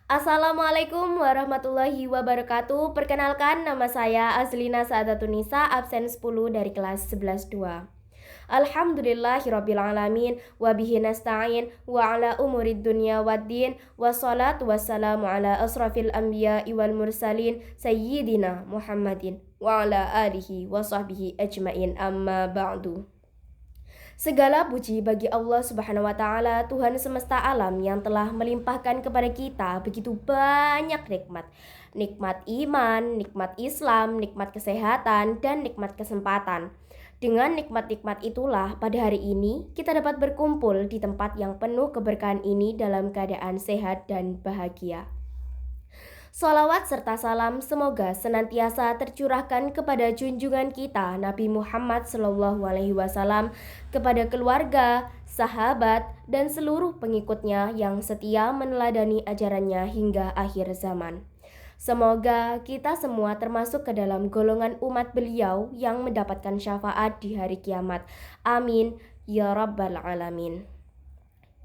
Assalamualaikum warahmatullahi wabarakatuh. Perkenalkan, nama saya Azlina Saadatunisa, absen 10 dari kelas 11-2. Alhamdulillahirabbil alamin wa bihi nasta'in wa ala umurid dunya waddin wassalatu wassalamu ala asrafil anbiya'i wal mursalin sayyidina Muhammadin wa ala alihi wa sahbihi ajmain, amma ba'du. Segala puji bagi Allah Subhanahu wa taala, Tuhan semesta alam yang telah melimpahkan kepada kita begitu banyak nikmat. Nikmat iman, nikmat Islam, nikmat kesehatan, dan nikmat kesempatan. Dengan nikmat-nikmat itulah pada hari ini kita dapat berkumpul di tempat yang penuh keberkahan ini dalam keadaan sehat dan bahagia. Salawat serta salam semoga senantiasa tercurahkan kepada junjungan kita Nabi Muhammad SAW, kepada keluarga, sahabat, dan seluruh pengikutnya yang setia meneladani ajarannya hingga akhir zaman. Semoga kita semua termasuk ke dalam golongan umat beliau yang mendapatkan syafaat di hari kiamat. Amin ya rabbal alamin.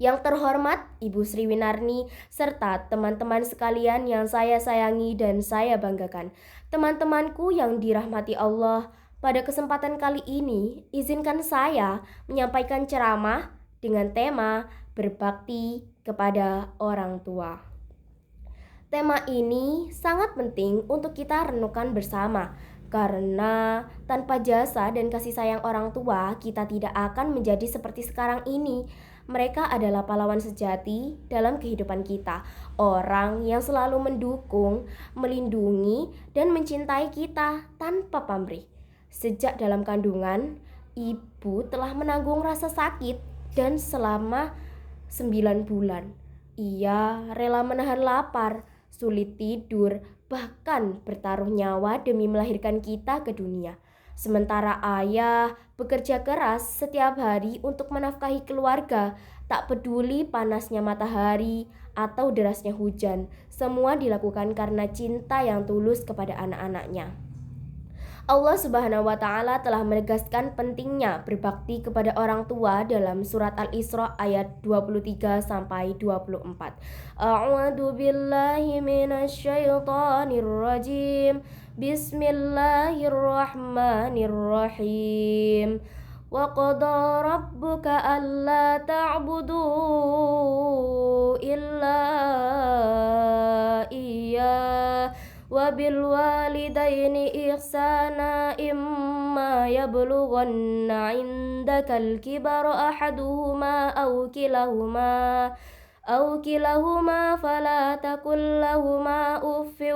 Yang terhormat Ibu Sri Winarni serta teman-teman sekalian yang saya sayangi dan saya banggakan. Teman-temanku yang dirahmati Allah, pada kesempatan kali ini izinkan saya menyampaikan ceramah dengan tema berbakti kepada orang tua. Tema ini sangat penting untuk kita renungkan bersama, karena tanpa jasa dan kasih sayang orang tua, kita tidak akan menjadi seperti sekarang ini. Mereka adalah pahlawan sejati dalam kehidupan kita, orang yang selalu mendukung, melindungi, dan mencintai kita tanpa pamrih. Sejak dalam kandungan, ibu telah menanggung rasa sakit dan selama 9 bulan. Ia rela menahan lapar, sulit tidur, bahkan bertaruh nyawa demi melahirkan kita ke dunia. Sementara ayah bekerja keras setiap hari untuk menafkahi keluarga, tak peduli panasnya matahari atau derasnya hujan. Semua dilakukan karena cinta yang tulus kepada anak-anaknya. Allah Subhanahu wa taala telah menegaskan pentingnya berbakti kepada orang tua dalam surat Al-Isra ayat 23 sampai 24. A'udzu billahi minasyaitonir rajim. Bismillahirrahmanirrahim. Wa qada rabbuka alla ta'budu illa iyyah wa bil walidaini ihsana imma yablughanna 'indakal kibara ahaduhuma aw kilahuma fala taqul lahumā uffin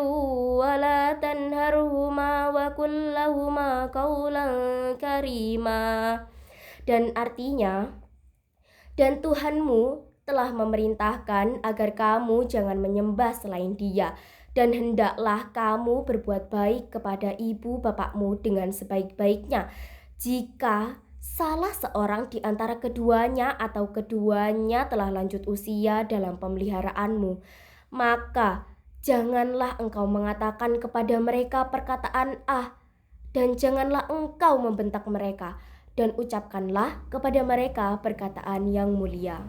wa la tanharhumā wa qul lahumā qawlan karīmā. Dan artinya, dan Tuhanmu telah memerintahkan agar kamu jangan menyembah selain Dia, dan hendaklah kamu berbuat baik kepada ibu bapakmu dengan sebaik-baiknya. Jika salah seorang di antara keduanya atau keduanya telah lanjut usia dalam pemeliharaanmu, maka janganlah engkau mengatakan kepada mereka perkataan "ah", dan janganlah engkau membentak mereka, dan ucapkanlah kepada mereka perkataan yang mulia.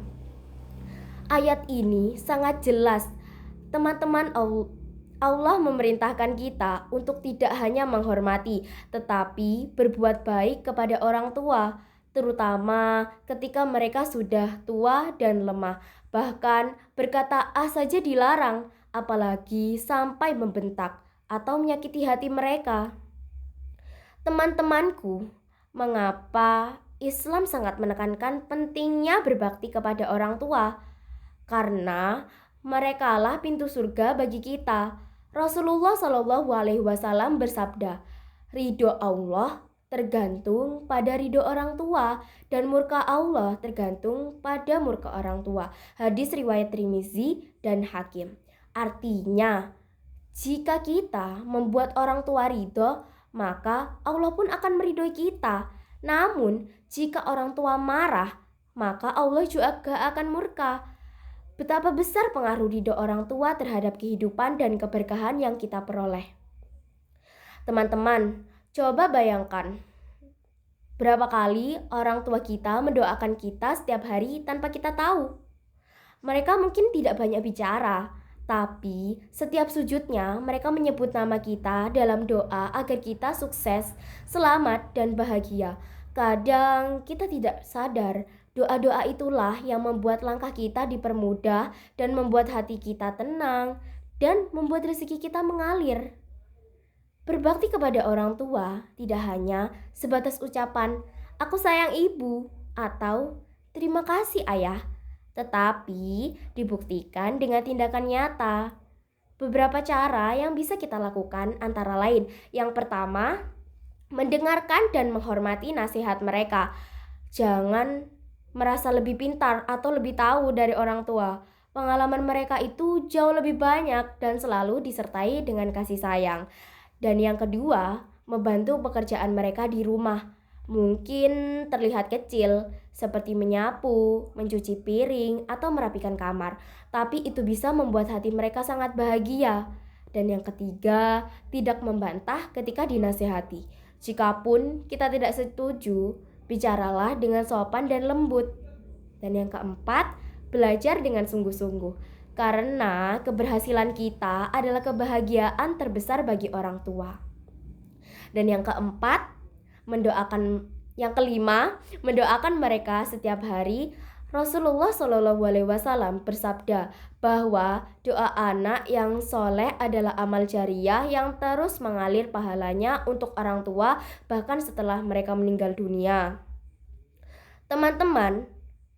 Ayat ini sangat jelas, teman-teman. Allah memerintahkan kita untuk tidak hanya menghormati, tetapi berbuat baik kepada orang tua, terutama ketika mereka sudah tua dan lemah. Bahkan berkata "ah" saja dilarang, apalagi sampai membentak atau menyakiti hati mereka. Teman-temanku, mengapa Islam sangat menekankan pentingnya berbakti kepada orang tua? Karena merekalah pintu surga bagi kita. Rasulullah SAW bersabda, ridho Allah tergantung pada ridho orang tua, dan murka Allah tergantung pada murka orang tua. Hadis riwayat Tirmizi dan Hakim. Artinya, jika kita membuat orang tua ridho, maka Allah pun akan meridhoi kita. Namun, jika orang tua marah, maka Allah juga akan murka. Betapa besar pengaruh ridho orang tua terhadap kehidupan dan keberkahan yang kita peroleh. Teman-teman, coba bayangkan, berapa kali orang tua kita mendoakan kita setiap hari tanpa kita tahu. Mereka mungkin tidak banyak bicara, Tapi setiap sujudnya mereka menyebut nama kita dalam doa agar kita sukses, selamat, dan bahagia. Kadang kita tidak sadar doa-doa itulah yang membuat langkah kita dipermudah dan membuat hati kita tenang dan membuat rezeki kita mengalir. Berbakti kepada orang tua tidak hanya sebatas ucapan "aku sayang ibu" atau "terima kasih ayah", tetapi dibuktikan dengan tindakan nyata. Beberapa cara yang bisa kita lakukan antara lain, yang pertama, mendengarkan dan menghormati nasihat mereka. Jangan merasa lebih pintar atau lebih tahu dari orang tua. Pengalaman mereka itu jauh lebih banyak dan selalu disertai dengan kasih sayang. Dan yang kedua, membantu pekerjaan mereka di rumah. Mungkin terlihat kecil, seperti menyapu, mencuci piring, atau merapikan kamar. Tapi itu bisa membuat hati mereka sangat bahagia. Dan yang ketiga, tidak membantah ketika dinasihati. Jikapun kita tidak setuju, bicaralah dengan sopan dan lembut. Dan yang keempat, belajar dengan sungguh-sungguh. Karena keberhasilan kita adalah kebahagiaan terbesar bagi orang tua. Dan yang kelima, mendoakan mereka setiap hari. Rasulullah Shallallahu Alaihi Wasallam bersabda bahwa doa anak yang soleh adalah amal jariah yang terus mengalir pahalanya untuk orang tua bahkan setelah mereka meninggal dunia. Teman-teman,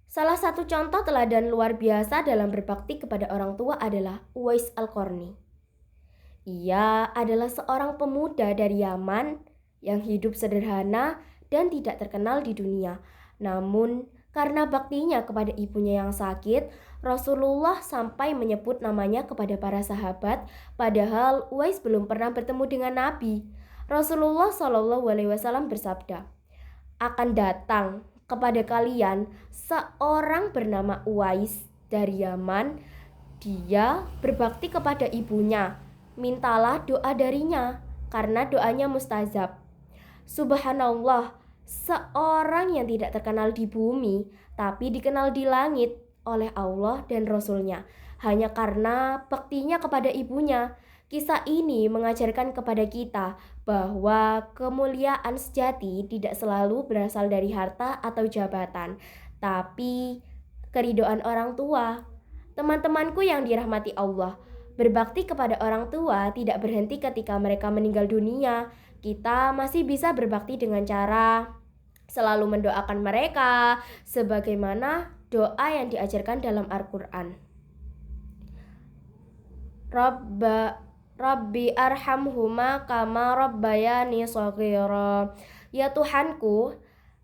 salah satu contoh teladan luar biasa dalam berbakti kepada orang tua adalah Uwais Al-Qarni. Ia adalah seorang pemuda dari Yaman yang hidup sederhana dan tidak terkenal di dunia. Namun, karena baktinya kepada ibunya yang sakit, Rasulullah sampai menyebut namanya kepada para sahabat, padahal Uwais belum pernah bertemu dengan Nabi. Rasulullah Shallallahu Alaihi Wasallam bersabda, "Akan datang kepada kalian seorang bernama Uwais dari Yaman. Dia berbakti kepada ibunya. Mintalah doa darinya, karena doanya mustajab." Subhanallah, seorang yang tidak terkenal di bumi, tapi dikenal di langit oleh Allah dan Rasul-Nya, hanya karena baktinya kepada ibunya. Kisah ini mengajarkan kepada kita bahwa kemuliaan sejati tidak selalu berasal dari harta atau jabatan, tapi keridhaan orang tua. Teman-temanku yang dirahmati Allah, berbakti kepada orang tua tidak berhenti ketika mereka meninggal dunia. Kita masih bisa berbakti dengan cara selalu mendoakan mereka sebagaimana doa yang diajarkan dalam Al-Quran. Rabbi arhamhuma kama rabbayani shaghira. Ya Tuhanku,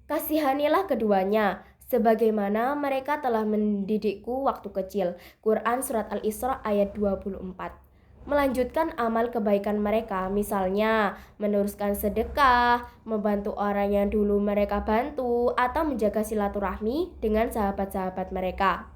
kasihanilah keduanya sebagaimana mereka telah mendidikku waktu kecil. Quran Surat Al-Isra ayat 24. Melanjutkan amal kebaikan mereka, misalnya meneruskan sedekah, membantu orang yang dulu mereka bantu, atau menjaga silaturahmi dengan sahabat-sahabat mereka.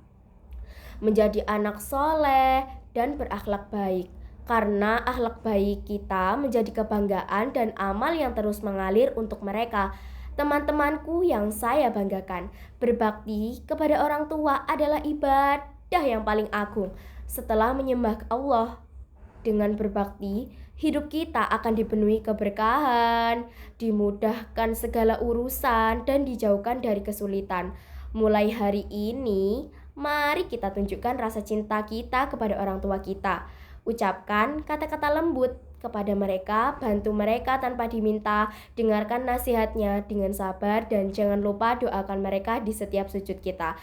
Menjadi anak soleh dan berakhlak baik. Karena akhlak baik kita menjadi kebanggaan dan amal yang terus mengalir untuk mereka. Teman-temanku yang saya banggakan, berbakti kepada orang tua adalah ibadah yang paling agung setelah menyembah Allah. Dengan berbakti, hidup kita akan dipenuhi keberkahan, dimudahkan segala urusan, dan dijauhkan dari kesulitan. Mulai hari ini, mari kita tunjukkan rasa cinta kita kepada orang tua kita. Ucapkan kata-kata lembut kepada mereka, bantu mereka tanpa diminta, dengarkan nasihatnya dengan sabar, dan jangan lupa doakan mereka di setiap sujud kita.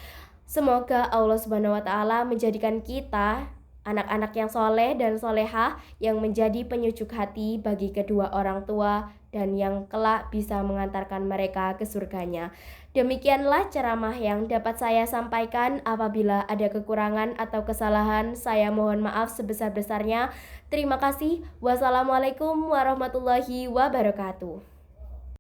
Semoga Allah Subhanahu wa Ta'ala menjadikan kita anak-anak yang soleh dan solehah yang menjadi penyujuk hati bagi kedua orang tua dan yang kelak bisa mengantarkan mereka ke surganya. Demikianlah ceramah yang dapat saya sampaikan. Apabila ada kekurangan atau kesalahan, saya mohon maaf sebesar-besarnya. Terima kasih. Wassalamualaikum warahmatullahi wabarakatuh.